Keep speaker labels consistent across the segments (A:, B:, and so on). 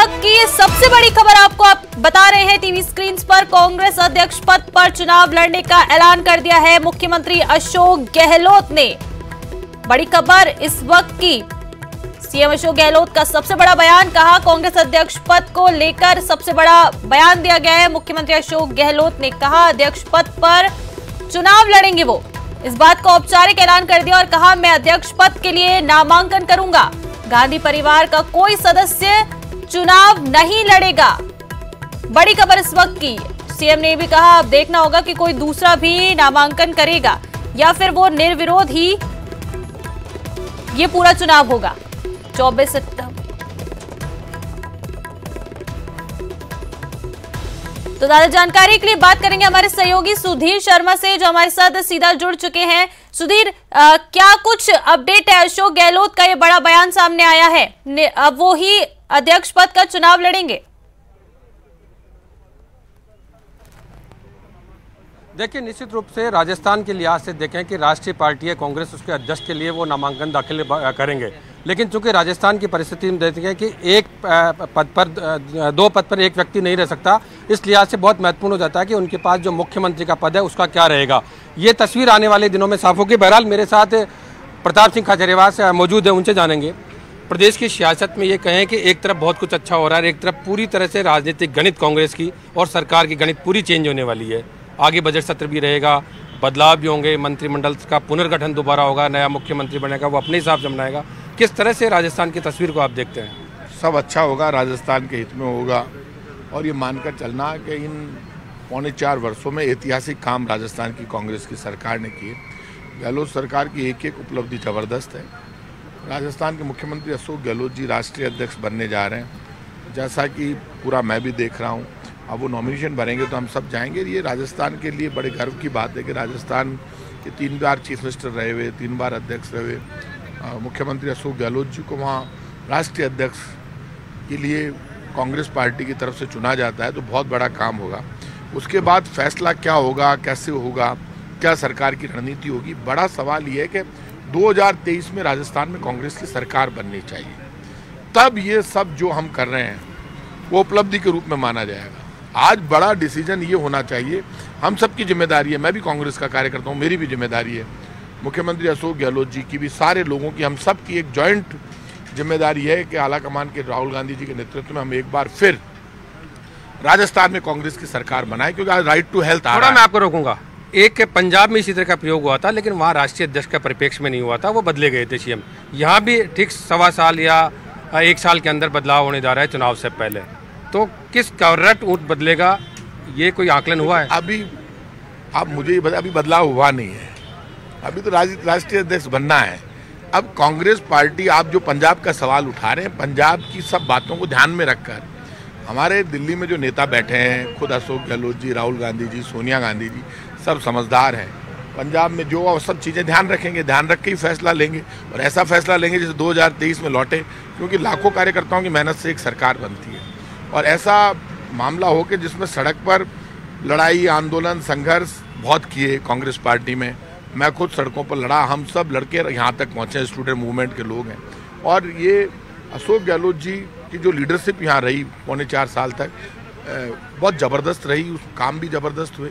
A: वक्त की सबसे बड़ी खबर आपको बता रहे हैं टीवी स्क्रीन पर। कांग्रेस अध्यक्ष पद पर चुनाव लड़ने का ऐलान कर दिया है मुख्यमंत्री अशोक गहलोत ने। बड़ी खबर इस वक्त की, सीएम अशोक गहलोत का सबसे बड़ा बयान। कहा कांग्रेस अध्यक्ष पद को लेकर सबसे बड़ा बयान दिया गया है। मुख्यमंत्री अशोक गहलोत ने कहा अध्यक्ष पद पर चुनाव लड़ेंगे वो। इस बात को औपचारिक ऐलान कर दिया और कहा मैं अध्यक्ष पद के लिए नामांकन करूंगा। गांधी परिवार का कोई सदस्य चुनाव नहीं लड़ेगा। बड़ी खबर इस वक्त की। सीएम ने भी कहा अब देखना होगा कि कोई दूसरा भी नामांकन करेगा या फिर वो निर्विरोध ही ये पूरा चुनाव होगा 24 सितंबर। तो ज्यादा जानकारी के लिए बात करेंगे हमारे सहयोगी सुधीर शर्मा से, जो हमारे साथ सीधा जुड़ चुके हैं। सुधीर, क्या कुछ अपडेट है? अशोक गहलोत का ये बड़ा बयान सामने आया है, अब वो ही अध्यक्ष पद का चुनाव लड़ेंगे।
B: देखिए, निश्चित रूप से राजस्थान के लिहाज से देखें कि राष्ट्रीय पार्टी है कांग्रेस, उसके अध्यक्ष के लिए वो नामांकन दाखिल करेंगे। लेकिन चूंकि राजस्थान की परिस्थिति में देखते हैं कि एक पद पर दो पद पर एक व्यक्ति नहीं रह सकता, इस लिहाज से बहुत महत्वपूर्ण हो जाता है कि उनके पास जो मुख्यमंत्री का पद है उसका क्या रहेगा। ये तस्वीर आने वाले दिनों में साफ होगी। बहरहाल मेरे साथ प्रताप सिंह खाचरियावास मौजूद है, उनसे जानेंगे प्रदेश की सियासत में ये कहें कि एक तरफ बहुत कुछ अच्छा हो रहा है, एक तरफ पूरी तरह से राजनीतिक गणित कांग्रेस की और सरकार की गणित पूरी चेंज होने वाली है। आगे बजट सत्र भी रहेगा, बदलाव भी होंगे, मंत्रिमंडल का पुनर्गठन दोबारा होगा, नया मुख्यमंत्री बनेगा, वो अपने हिसाब से बनाएगा। किस तरह से राजस्थान की तस्वीर को आप देखते हैं?
C: सब अच्छा होगा, राजस्थान के हित में होगा। और ये मानकर चलना कि इन 4.25 वर्षों में ऐतिहासिक काम राजस्थान की कांग्रेस की सरकार ने किए। गहलोत सरकार की एक एक उपलब्धि जबरदस्त है। राजस्थान के मुख्यमंत्री अशोक गहलोत जी राष्ट्रीय अध्यक्ष बनने जा रहे हैं, जैसा कि पूरा मैं भी देख रहा हूँ। अब वो नॉमिनेशन भरेंगे तो हम सब जाएंगे। ये राजस्थान के लिए बड़े गर्व की बात है कि राजस्थान के 3 बार चीफ मिनिस्टर रहे हुए, 3 बार अध्यक्ष रहे हुए मुख्यमंत्री अशोक गहलोत जी को वहाँ राष्ट्रीय अध्यक्ष के लिए कांग्रेस पार्टी की तरफ से चुना जाता है, तो बहुत बड़ा काम होगा। उसके बाद फैसला क्या होगा, कैसे होगा, क्या सरकार की रणनीति होगी, बड़ा सवाल ये है कि 2023 में राजस्थान में कांग्रेस की सरकार बननी चाहिए। तब ये सब जो हम कर रहे हैं वो उपलब्धि के रूप में माना जाएगा। आज बड़ा डिसीजन ये होना चाहिए, हम सबकी जिम्मेदारी है, मैं भी कांग्रेस का कार्यकर्ता हूँ, मेरी भी जिम्मेदारी है, मुख्यमंत्री अशोक गहलोत जी की भी, सारे लोगों की, हम सब की एक जॉइंट जिम्मेदारी है कि आला कमान के राहुल गांधी जी के नेतृत्व में हम एक बार फिर राजस्थान में कांग्रेस की सरकार बनाए, क्योंकि आज राइट टू हेल्थ आ रहा है।
B: मैं आपको रोकूंगा, एक पंजाब में इसी तरह का प्रयोग हुआ था, लेकिन वहाँ राष्ट्रीय अध्यक्ष का परिप्रेक्ष्य में नहीं हुआ था, वो बदले गए थे सीएम। यहाँ भी ठीक 1.25 साल या 1 साल के अंदर बदलाव होने जा रहा है चुनाव से पहले। तो किस रट ऊँट बदलेगा, ये कोई आकलन हुआ है?
C: अभी अब मुझे अभी बदलाव हुआ नहीं है, अभी तो राष्ट्रीय अध्यक्ष बनना है। अब कांग्रेस पार्टी, आप जो पंजाब का सवाल उठा रहे हैं, पंजाब की सब बातों को ध्यान में रखकर हमारे दिल्ली में जो नेता बैठे हैं, खुद अशोक गहलोत जी, राहुल गांधी जी, सोनिया गांधी जी, सब समझदार हैं। पंजाब में जो सब चीज़ें ध्यान रखेंगे, ध्यान रख के ही फैसला लेंगे, और ऐसा फैसला लेंगे जैसे 2023 में लौटे, क्योंकि लाखों कार्यकर्ताओं की मेहनत से एक सरकार बनती है। और ऐसा मामला हो कि जिसमें सड़क पर लड़ाई, आंदोलन, संघर्ष बहुत किए कांग्रेस पार्टी में। मैं खुद सड़कों पर लड़ा, हम सब लड़के यहाँ तक पहुँचे, स्टूडेंट मूवमेंट के लोग हैं। और ये अशोक गहलोत जी की जो लीडरशिप यहाँ रही 4.25 साल तक, बहुत ज़बरदस्त रही, उस काम भी ज़बरदस्त हुए।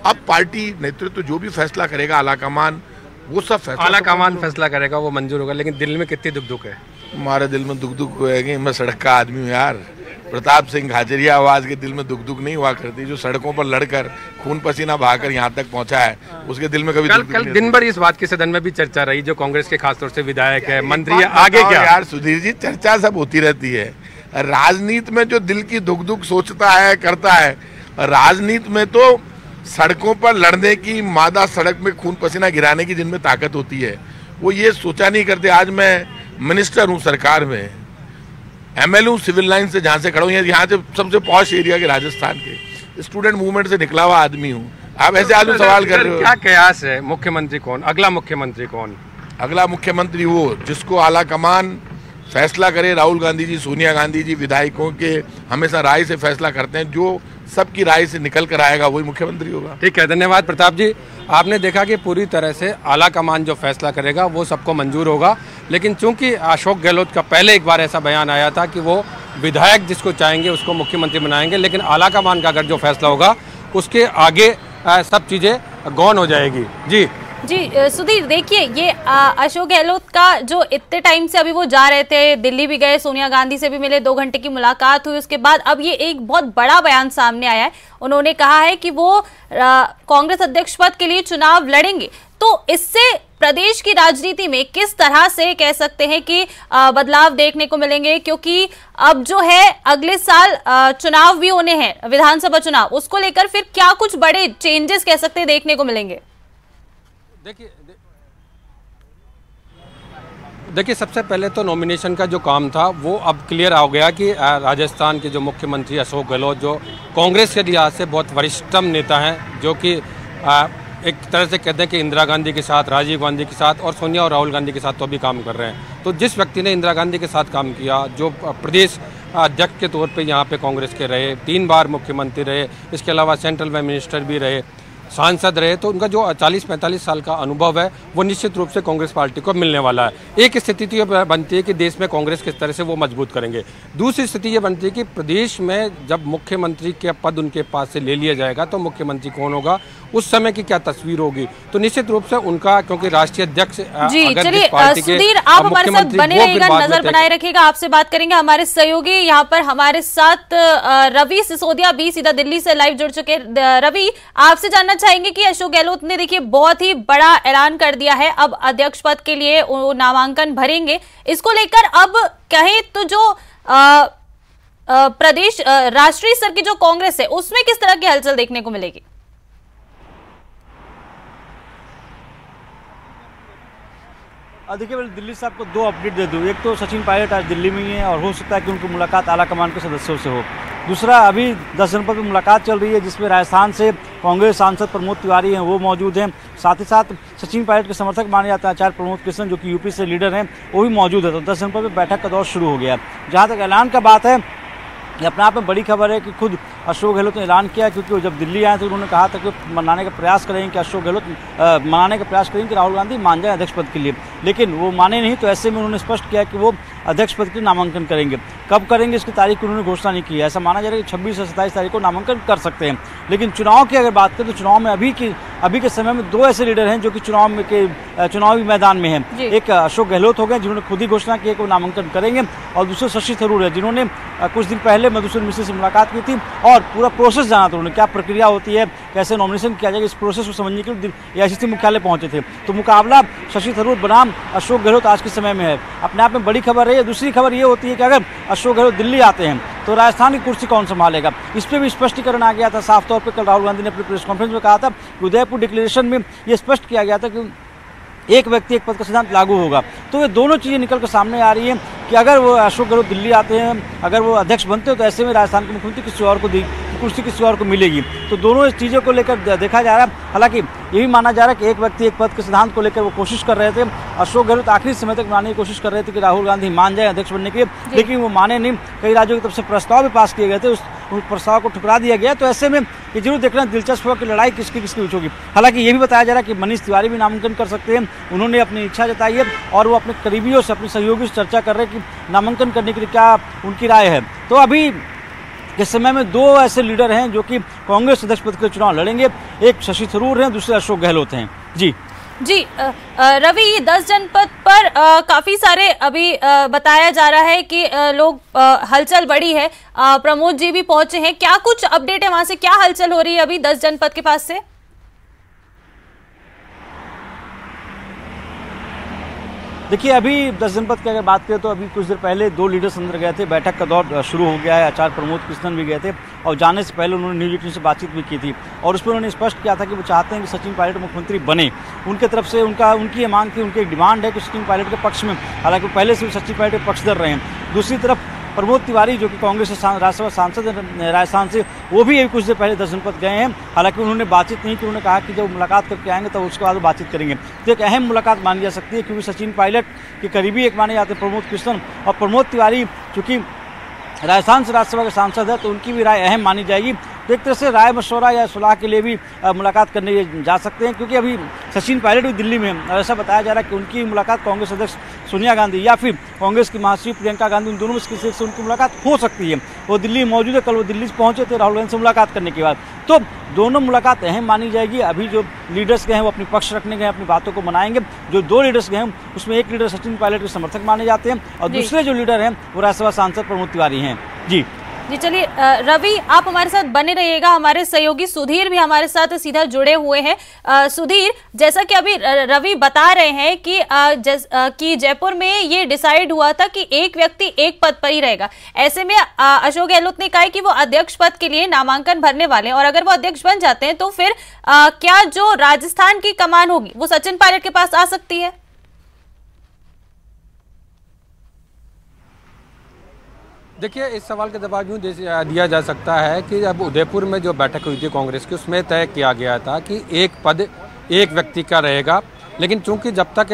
C: अब पार्टी नेतृत्व जो भी फैसला करेगा, आलाकमान वो सब फैसला,
B: आलाकमान फैसला करेगा, वो मंजूर होगा। लेकिन दिल में कितनी दुख है?
C: हमारे दिल में दुख होएगी। मैं सड़क का आदमी हूँ यार। प्रताप सिंह खाचरियावास के दिल में दुख नहीं हुआ करती। जो सड़कों पर लड़कर खून पसीना बहाकर यहाँ तक पहुँचा है, उसके दिल में कभी
B: कल दिन भर इस बात की सदन में भी चर्चा रही, जो कांग्रेस के खासतौर से विधायक है, मंत्री, आगे क्या?
C: यार सुधीर जी, चर्चा सब होती रहती है। राजनीति में जो दिल की दुख सोचता है, करता है, राजनीति में तो सड़कों पर लड़ने की, मादा सड़क में खून पसीना गिराने की जिनमें ताकत होती है, वो ये सोचा नहीं करते। आज मैं मिनिस्टर हूँ सरकार में, MLA हूँ सिविल लाइन से, जहाँ से खड़ा हूँ, यहाँ से सबसे पॉश एरिया के राजस्थान के, स्टूडेंट मूवमेंट से निकला हुआ आदमी हूँ। आप ऐसे आदमी सवाल कर रहे हो।
B: क्या कयास है? मुख्यमंत्री कौन, अगला मुख्यमंत्री कौन?
C: अगला मुख्यमंत्री वो जिसको आला कमान फैसला करे। राहुल गांधी जी, सोनिया गांधी जी विधायकों के हमेशा राय से फैसला करते हैं, जो सबकी राय से निकल कर आएगा वही मुख्यमंत्री होगा।
B: ठीक है, धन्यवाद प्रताप जी। आपने देखा कि पूरी तरह से आला कमान जो फैसला करेगा वो सबको मंजूर होगा, लेकिन चूंकि अशोक गहलोत का पहले एक बार ऐसा बयान आया था कि वो विधायक जिसको चाहेंगे उसको मुख्यमंत्री बनाएंगे, लेकिन आलाकमान का अगर जो फैसला होगा उसके आगे सब चीज़ें गौन हो जाएगी। जी
A: सुधीर, देखिए ये अशोक गहलोत का जो इतने टाइम से अभी वो जा रहे थे, दिल्ली भी गए, सोनिया गांधी से भी मिले, 2 घंटे की मुलाकात हुई, उसके बाद अब ये एक बहुत बड़ा बयान सामने आया है। उन्होंने कहा है कि वो कांग्रेस अध्यक्ष पद के लिए चुनाव लड़ेंगे। तो इससे प्रदेश की राजनीति में किस तरह से कह सकते हैं कि बदलाव देखने को मिलेंगे, क्योंकि अब जो है अगले साल चुनाव भी होने हैं, विधानसभा चुनाव, उसको लेकर फिर क्या कुछ बड़े चेंजेस कह सकते हैं देखने को मिलेंगे?
B: देखिए सबसे पहले तो नॉमिनेशन का जो काम था वो अब क्लियर हो गया कि राजस्थान के जो मुख्यमंत्री अशोक गहलोत, जो कांग्रेस के लिहाज से बहुत वरिष्ठतम नेता हैं, जो कि एक तरह से कहते हैं कि इंदिरा गांधी के साथ, राजीव गांधी के साथ और सोनिया और राहुल गांधी के साथ तो भी काम कर रहे हैं। तो जिस व्यक्ति ने इंदिरा गांधी के साथ काम किया, जो प्रदेश अध्यक्ष के तौर पे यहाँ पे कांग्रेस के रहे, 3 बार मुख्यमंत्री रहे, इसके अलावा सेंट्रल में मिनिस्टर भी रहे, सांसद रहे, तो उनका जो 40-45 साल का अनुभव है वो निश्चित रूप से कांग्रेस पार्टी को मिलने वाला है। एक स्थिति तो ये बनती है कि देश में कांग्रेस किस तरह से वो मजबूत करेंगे। दूसरी स्थिति ये बनती है कि प्रदेश में जब मुख्यमंत्री के पद उनके पास से ले लिया जाएगा तो मुख्यमंत्री कौन होगा, उस समय की क्या तस्वीर होगी। तो निश्चित रूप से उनका, क्योंकि राष्ट्रीय अध्यक्ष
A: जी, चलिए सुधीर आप हमारे साथ बने रहिएगा, नजर बनाए रखिएगा। आपसे बात करेंगे हमारे सहयोगी यहाँ पर हमारे साथ रवि सिसोदिया भी सीधा दिल्ली से लाइव जुड़ चुके। रवि, आपसे जानना चाहेंगे कि अशोक गहलोत ने देखिए बहुत ही बड़ा ऐलान कर दिया है, अब अध्यक्ष पद के लिए वो नामांकन भरेंगे। इसको लेकर अब कहें तो जो प्रदेश राष्ट्रीय स्तर की जो कांग्रेस है उसमें किस तरह की हलचल देखने को मिलेगी?
D: देखिए मैं दिल्ली से आपको 2 अपडेट दे दूँ। एक तो सचिन पायलट आज दिल्ली में ही है और हो सकता है कि उनकी मुलाकात आलाकमान के सदस्यों से हो। दूसरा, अभी 10 जनपद में मुलाकात चल रही है जिसमें राजस्थान से कांग्रेस सांसद प्रमोद तिवारी हैं, वो मौजूद हैं। साथ ही साथ सचिन पायलट के समर्थक माने जाते हैं आचार्य प्रमोद कृष्ण, जो कि यूपी से लीडर हैं, वो भी मौजूद है। तो 10 जनपद में बैठक का दौर शुरू हो गया है। जहाँ तक ऐलान का बात है, ये अपने आप में बड़ी खबर है कि खुद अशोक गहलोत ने ऐलान किया, क्योंकि वो जब दिल्ली आए तो उन्होंने कहा था कि मनाने का प्रयास करेंगे कि अशोक गहलोत मनाने का प्रयास करेंगे कि राहुल गांधी मान जाए अध्यक्ष पद के लिए, लेकिन वो माने नहीं। तो ऐसे में उन्होंने स्पष्ट किया कि वो अध्यक्ष पद के नामांकन करेंगे। कब करेंगे इसकी तारीख उन्होंने घोषणा नहीं की है। ऐसा माना जा रहा है कि 26 से 27 तारीख को नामांकन कर सकते हैं। लेकिन चुनाव की अगर बात करें तो चुनाव में अभी के समय में 2 ऐसे लीडर हैं जो कि चुनावी मैदान में हैं। एक अशोक गहलोत हो गए जिन्होंने खुद ही घोषणा की कि वो नामांकन करेंगे, और दूसरे शशि थरूर है जिन्होंने कुछ दिन पहले मधुसूदन मिश्र से मुलाकात की थी और पूरा प्रोसेस जाना था उन्होंने, क्या प्रक्रिया होती है, कैसे नॉमिनेशन किया जाएगा, इस प्रोसेस को समझने के लिए एआईसीसी मुख्यालय पहुंचे थे। तो मुकाबला शशि थरूर बनाम अशोक गहलोत आज के समय में है। अपने आप में बड़ी खबर है। दूसरी खबर ये होती है कि अगर अशोक गहलोत दिल्ली आते हैं तो राजस्थान की कुर्सी कौन संभालेगा, इस पर भी स्पष्टीकरण आ गया था। साफ तौर पर कल राहुल गांधी ने अपनी प्रेस कॉन्फ्रेंस में कहा था कि उदयपुर डिक्लेरेशन में ये स्पष्ट किया गया था कि एक व्यक्ति एक पद का सिद्धांत लागू होगा। तो ये दोनों चीज़ें निकल कर सामने आ रही हैं कि अगर वो अशोक गहलोत दिल्ली आते हैं, अगर वो अध्यक्ष बनते हैं तो ऐसे में राजस्थान के मुख्यमंत्री किसी और को कुर्सी किसी और को मिलेगी। तो दोनों चीज़ों को लेकर देखा जा रहा है। हालांकि ये भी माना जा रहा है कि एक व्यक्ति एक पद के सिद्धांत को लेकर वो कोशिश कर रहे थे। अशोक गहलोत आखिरी समय तक मानने की कोशिश कर रहे थे कि राहुल गांधी मान जाए अध्यक्ष बनने के लिए, लेकिन वो माने नहीं। कई राज्यों की तरफ से प्रस्ताव भी पास किए गए थे, उस प्रस्ताव को ठुकरा दिया गया। तो ऐसे में ये जरूर देखना दिलचस्प होगा कि लड़ाई किसकी बीच होगी। हालांकि ये भी बताया जा रहा है कि मनीष तिवारी भी नामांकन कर सकते हैं। उन्होंने अपनी इच्छा जताई है और वो अपने करीबियों से, अपने सहयोगियों से चर्चा कर रहे हैं कि नामांकन करने के लिए क्या उनकी राय है। तो अभी इस समय में 2 ऐसे लीडर हैं जो कि कांग्रेस अध्यक्ष पद के चुनाव लड़ेंगे। एक शशि थरूर हैं, दूसरे अशोक गहलोत हैं। जी
A: रवि, ये 10 जनपद पर काफी सारे अभी बताया जा रहा है कि लोग हलचल बढ़ी है। प्रमोद जी भी पहुंचे हैं, क्या कुछ अपडेट है वहां से, क्या हलचल हो रही है अभी 10 जनपद के पास से?
D: देखिए अभी 10 जनपद की अगर बात करें तो अभी कुछ देर पहले 2 लीडर्स अंदर गए थे। बैठक का दौर शुरू हो गया है। आचार्य प्रमोद कृष्णन भी गए थे और जाने से पहले उन्होंने न्यूज 18 से बातचीत भी की थी और उस पर उन्होंने स्पष्ट किया था कि वो चाहते हैं कि सचिन पायलट मुख्यमंत्री बने। उनके तरफ से उनकी ये मांग थी, उनकी एक डिमांड है कि सचिन पायलट के पक्ष में, हालांकि पहले से सचिन पायलट के पक्षधर रहे हैं। दूसरी तरफ प्रमोद तिवारी जो कि कांग्रेस से राज्यसभा सांसद राजस्थान से, वो भी अभी कुछ देर पहले 10 जनपद गए हैं। हालांकि उन्होंने बातचीत नहीं की, उन्होंने कहा कि जब मुलाकात करके आएंगे तो उसके बाद बातचीत करेंगे। तो एक अहम मुलाकात मानी जा सकती है क्योंकि सचिन पायलट के करीबी एक माने जाते हैं प्रमोद कृष्णन, और प्रमोद तिवारी चूँकि राजस्थान से राज्यसभा के सांसद है तो उनकी भी राय अहम मानी जाएगी। तो एक तरह से राय मशवरा या सुलह के लिए भी मुलाकात करने जा सकते हैं, क्योंकि अभी सचिन पायलट भी दिल्ली में हैं और ऐसा बताया जा रहा है कि उनकी मुलाकात कांग्रेस अध्यक्ष सोनिया गांधी या फिर कांग्रेस की महासचिव प्रियंका गांधी, उन दोनों में किसी से उनकी मुलाकात हो सकती है। वो दिल्ली में मौजूद है, कल वो दिल्ली से पहुंचे थे राहुल गांधी से मुलाकात करने के बाद, तो दोनों मुलाकात अहम मानी जाएगी। अभी जो लीडर्स गए हैं वो अपनी पक्ष रखने गए, अपनी बातों को मनाएंगे। जो 2 लीडर्स गए हैं उसमें एक लीडर सचिन पायलट के समर्थक माने जाते हैं और दूसरे जो लीडर हैं वो राज्यसभा सांसद प्रमोद तिवारी हैं। जी
A: चलिए रवि, आप हमारे साथ बने रहिएगा। हमारे सहयोगी सुधीर भी हमारे साथ सीधा जुड़े हुए हैं। सुधीर, जैसा कि अभी रवि बता रहे हैं कि जयपुर में ये डिसाइड हुआ था कि एक व्यक्ति एक पद पर ही रहेगा। ऐसे में अशोक गहलोत ने कहा है कि वो अध्यक्ष पद के लिए नामांकन भरने वाले हैं और अगर वो अध्यक्ष बन जाते हैं तो फिर क्या जो राजस्थान की कमान होगी वो सचिन पायलट के पास आ सकती है?
B: देखिए, इस सवाल का जवाब यूँ दिया जा सकता है कि अब उदयपुर में जो बैठक हुई थी कांग्रेस की, उसमें तय किया गया था कि एक पद एक व्यक्ति का रहेगा। लेकिन चूंकि जब तक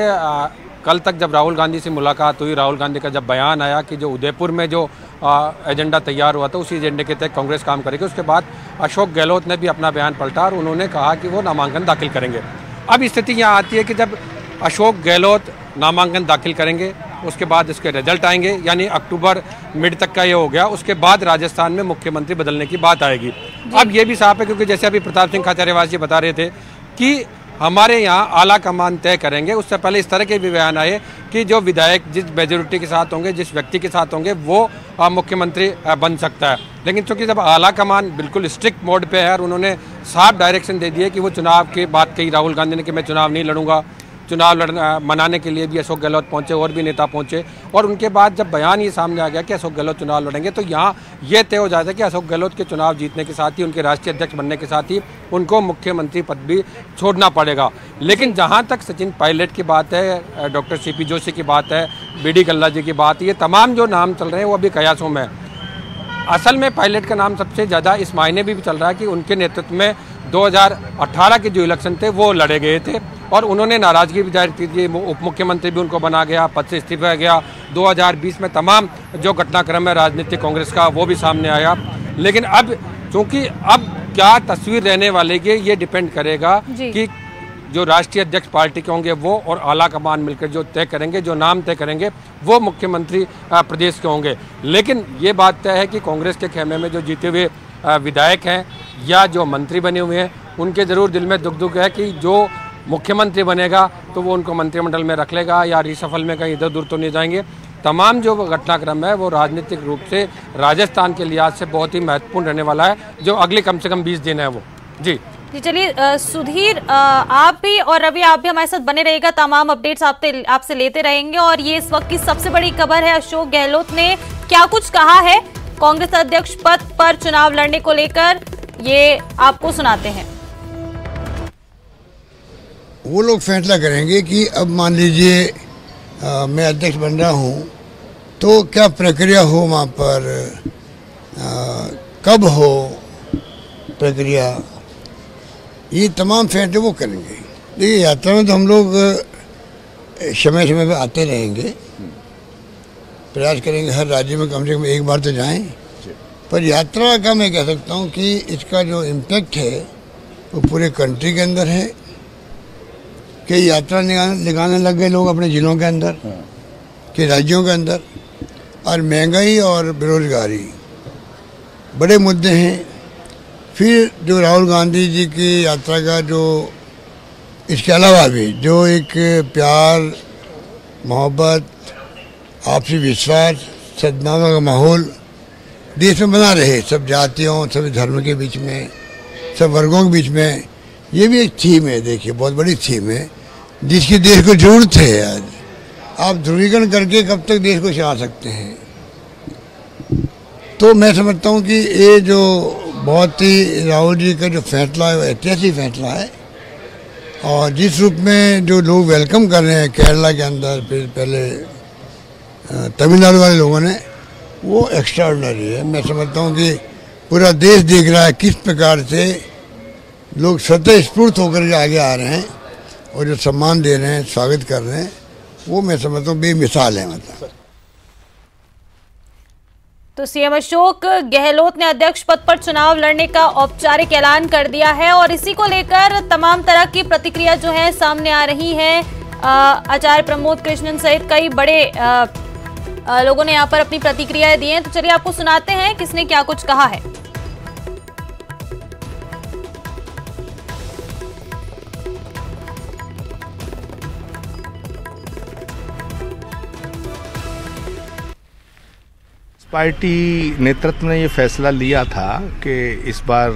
B: कल तक जब राहुल गांधी से मुलाकात हुई, राहुल गांधी का जब बयान आया कि जो उदयपुर में जो एजेंडा तैयार हुआ था उसी एजेंडे के तहत कांग्रेस काम करेगी, उसके बाद अशोक गहलोत ने भी अपना बयान पलटा और उन्होंने कहा कि वो नामांकन दाखिल करेंगे। अब स्थिति यहाँ आती है कि जब अशोक गहलोत नामांकन दाखिल करेंगे, उसके बाद इसके रिजल्ट आएंगे, यानी अक्टूबर मिड तक का ये हो गया, उसके बाद राजस्थान में मुख्यमंत्री बदलने की बात आएगी। अब ये भी साफ है, क्योंकि जैसे अभी प्रताप सिंह खाचरियावास जी बता रहे थे कि हमारे यहाँ आला कमान तय करेंगे, उससे पहले इस तरह के भी बयान आए कि जो विधायक जिस मेजोरिटी के साथ होंगे, जिस व्यक्ति के साथ होंगे, वो मुख्यमंत्री बन सकता है। लेकिन चूंकि जब आला कमान बिल्कुल स्ट्रिक्ट मोड पे है और उन्होंने साफ डायरेक्शन दे दिए कि वो चुनाव की बात कही राहुल गांधी ने कि मैं चुनाव नहीं लड़ूंगा, चुनाव मनाने के लिए भी अशोक गहलोत पहुंचे और भी नेता पहुंचे, और उनके बाद जब बयान ये सामने आ गया कि अशोक गहलोत चुनाव लड़ेंगे, तो यहाँ ये तय हो जाता है कि अशोक गहलोत के चुनाव जीतने के साथ ही, उनके राष्ट्रीय अध्यक्ष बनने के साथ ही उनको मुख्यमंत्री पद भी छोड़ना पड़ेगा। लेकिन जहाँ तक सचिन पायलट की बात है, डॉक्टर CP जोशी की बात है, BD कल्ला जी की बात, ये तमाम जो नाम चल रहे हैं वो अभी कयासों में है। असल में पायलट का नाम सबसे ज़्यादा इस मायने भी चल रहा है कि उनके नेतृत्व में 2018 के जो इलेक्शन थे वो लड़े गए थे और उन्होंने नाराजगी भी जाहिर की थी। उप मुख्यमंत्री भी उनको बना गया, पद से इस्तीफा गया। 2020 में तमाम जो घटनाक्रम है राजनीतिक कांग्रेस का वो भी सामने आया। लेकिन अब चूंकि अब क्या तस्वीर रहने वाली है ये डिपेंड करेगा कि जो राष्ट्रीय अध्यक्ष पार्टी के होंगे वो और आला कमान मिलकर जो तय करेंगे, जो नाम तय करेंगे, वो मुख्यमंत्री प्रदेश के होंगे। लेकिन ये बात तय है कि कांग्रेस के खेमे में जो जीते हुए विधायक हैं या जो मंत्री बने हुए हैं, उनके ज़रूर दिल में दुख है कि जो मुख्यमंत्री बनेगा तो वो उनको मंत्रिमंडल में रख लेगा या रिसफल में कहीं इधर उधर तो नहीं जाएंगे। तमाम जो घटनाक्रम है वो राजनीतिक रूप से राजस्थान के लिहाज से बहुत ही महत्वपूर्ण रहने वाला है, जो अगले कम से कम 20 दिन है वो। जी
A: चलिए सुधीर, आप भी और रवि आप भी हमारे साथ बने रहेगा, तमाम अपडेट्स आपसे लेते रहेंगे। और ये इस वक्त की सबसे बड़ी खबर है, अशोक गहलोत ने क्या कुछ कहा है कांग्रेस अध्यक्ष पद पर चुनाव लड़ने को लेकर, ये आपको सुनाते हैं।
E: वो लोग फैसला करेंगे कि अब मान लीजिए मैं अध्यक्ष बन रहा हूँ तो क्या प्रक्रिया हो वहाँ पर, कब हो प्रक्रिया, ये तमाम फैसले वो करेंगे। देखिए यात्रा में तो हम लोग समय समय पर आते रहेंगे, प्रयास करेंगे हर राज्य में कम से कम एक बार तो जाएं। पर यात्रा का मैं कह सकता हूँ कि इसका जो इम्पैक्ट है वो पूरे कंट्री के अंदर है कि यात्रा लगाने लग गए लोग अपने ज़िलों के अंदर, के राज्यों के अंदर। और महंगाई और बेरोजगारी बड़े मुद्दे हैं। फिर जो राहुल गांधी जी की यात्रा का जो इसके अलावा भी जो एक प्यार, मोहब्बत, आपसी विश्वास, सद्भावना का माहौल देश में बना रहे, सब जातियों, सब धर्म के बीच में, सब वर्गों के बीच में, ये भी एक थीम है। देखिए बहुत बड़ी थीम है जिसकी देश को जरूरत है। आज आप ध्रुवीकरण करके कब तक देश को चला सकते हैं। तो मैं समझता हूँ कि ये जो बहुत ही राहुल जी का जो फैसला है वो ऐतिहासिक फैसला है। और जिस रूप में जो लोग वेलकम कर रहे हैं केरला के अंदर, फिर पहले तमिलनाडु वाले लोगों ने, वो एक्स्ट्राऑर्डिनरी है। मैं समझता हूँ कि पूरा देश देख रहा है किस प्रकार से लोग स्वतःस्फूर्त होकर के आगे आ रहे हैं और जो सम्मान दे रहे हैं, स्वागत कर रहे हैं, वो मैं समझता हूँ बेमिसाल है। मतलब
A: तो सीएम अशोक गहलोत ने अध्यक्ष पद पर चुनाव लड़ने का औपचारिक ऐलान कर दिया है और इसी को लेकर तमाम तरह की प्रतिक्रिया जो है सामने आ रही है। आचार्य प्रमोद कृष्णन सहित कई बड़े लोगों ने यहाँ पर अपनी प्रतिक्रियाएं दी हैं। तो चलिए आपको सुनाते हैं किसने क्या कुछ कहा है।
F: पार्टी नेतृत्व ने ये फैसला लिया था कि इस बार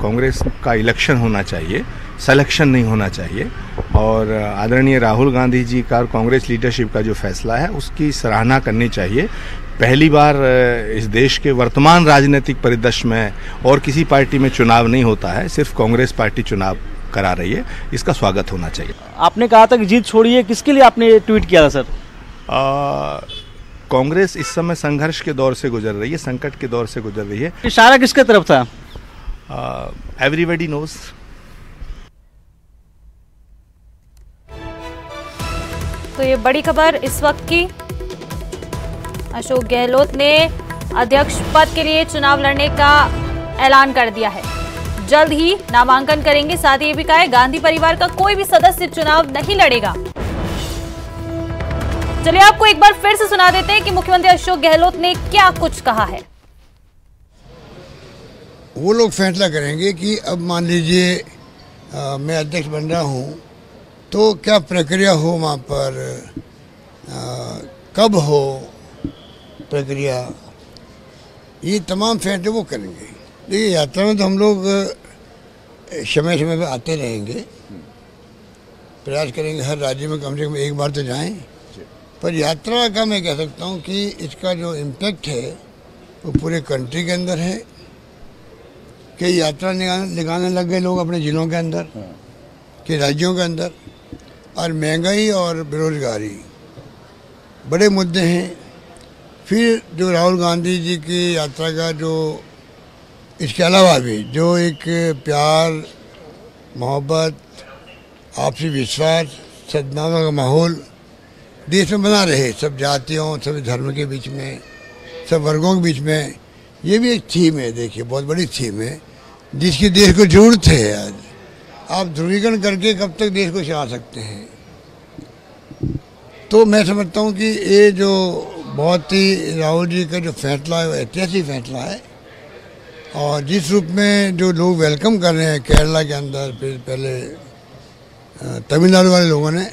F: कांग्रेस का इलेक्शन होना चाहिए, सिलेक्शन नहीं होना चाहिए और आदरणीय राहुल गांधी जी का और कांग्रेस लीडरशिप का जो फैसला है उसकी सराहना करनी चाहिए। पहली बार इस देश के वर्तमान राजनीतिक परिदृश्य में और किसी पार्टी में चुनाव नहीं होता है, सिर्फ कांग्रेस पार्टी चुनाव करा रही है, इसका स्वागत होना चाहिए।
D: आपने कहा था कि जीत छोड़िए, किसके लिए आपने ट्वीट किया था सर?
F: कांग्रेस इस समय संघर्ष के दौर से गुजर रही है, संकट के दौर से गुजर रही है।
D: इशारा किसके तरफ था?
F: Everybody knows.
A: तो ये बड़ी खबर इस वक्त की। अशोक गहलोत ने अध्यक्ष पद के लिए चुनाव लड़ने का ऐलान कर दिया है। जल्द ही नामांकन करेंगे। साथ ही ये भी कहा है गांधी परिवार का कोई भी सदस्य चुनाव नहीं लड़ेगा। चलिए आपको एक बार फिर से सुना देते हैं कि मुख्यमंत्री अशोक गहलोत ने क्या कुछ कहा है।
E: वो लोग फैसला करेंगे कि अब मान लीजिए मैं अध्यक्ष बन रहा हूँ तो क्या प्रक्रिया हो वहाँ पर, कब हो प्रक्रिया, ये तमाम फैसले वो करेंगे। देखिए यात्रा में तो हम लोग समय समय पर आते रहेंगे, प्रयास करेंगे हर राज्य में कम से कम एक बार तो जाएं। पर यात्रा का मैं कह सकता हूँ कि इसका जो इम्पैक्ट है वो पूरे कंट्री के अंदर है कि यात्रा लगाने लग गए लोग अपने ज़िलों के अंदर, के राज्यों के अंदर। और महंगाई और बेरोजगारी बड़े मुद्दे हैं। फिर जो राहुल गांधी जी की यात्रा का जो इसके अलावा भी जो एक प्यार, मोहब्बत, आपसी विश्वास, सद्भावना का माहौल देश में बना रहे, सब जातियों, सब धर्म के बीच में, सब वर्गों के बीच में, ये भी एक थीम है। देखिए बहुत बड़ी थीम है जिसकी देश को जरूरत है। आज आप ध्रुवीकरण करके कब तक देश को चला सकते हैं? तो मैं समझता हूँ कि ये जो बहुत ही राहुल जी का जो फैसला है वो ऐतिहासिक फैसला है। और जिस रूप में जो लोग वेलकम कर रहे हैं केरला के अंदर, फिर पहले तमिलनाडु वाले लोगों ने,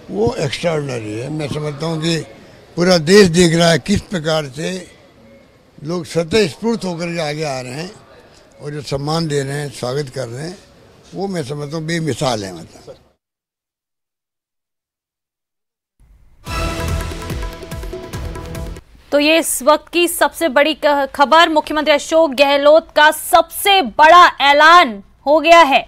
E: वो एक्स्ट्राऑर्डिनरी है। मैं समझता हूँ कि पूरा देश देख रहा है किस प्रकार से लोग स्वतःस्फूर्त होकर के आगे आ रहे हैं और जो सम्मान दे रहे हैं, स्वागत कर रहे हैं, वो मैं समझता हूँ बेमिसाल है। मतलब
A: तो ये इस वक्त की सबसे बड़ी खबर, मुख्यमंत्री अशोक गहलोत का सबसे बड़ा ऐलान हो गया है।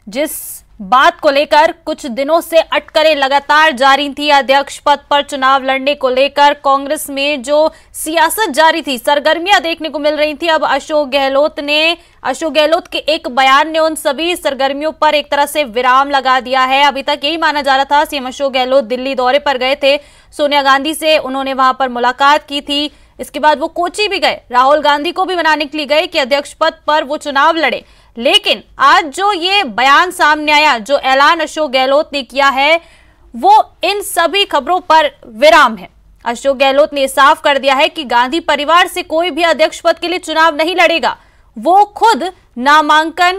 A: जिस बात को लेकर कुछ दिनों से अटकलें लगातार जारी थी, अध्यक्ष पद पर चुनाव लड़ने को लेकर कांग्रेस में जो सियासत जारी थी, सरगर्मियां देखने को मिल रही थी। अब अशोक गहलोत के एक बयान ने उन सभी सरगर्मियों पर एक तरह से विराम लगा दिया है। अभी तक यही माना जा रहा था, सीएम अशोक गहलोत दिल्ली दौरे पर गए थे, सोनिया गांधी से उन्होंने वहां पर मुलाकात की थी। इसके बाद वो कोची भी गए, राहुल गांधी को भी मनाने के लिए गए कि अध्यक्ष पद पर वो चुनाव लड़े। लेकिन आज जो ये बयान सामने आया, जो ऐलान अशोक गहलोत ने किया है, वो इन सभी खबरों पर विराम है। अशोक गहलोत ने साफ कर दिया है कि गांधी परिवार से कोई भी अध्यक्ष पद के लिए चुनाव नहीं लड़ेगा। वो खुद नामांकन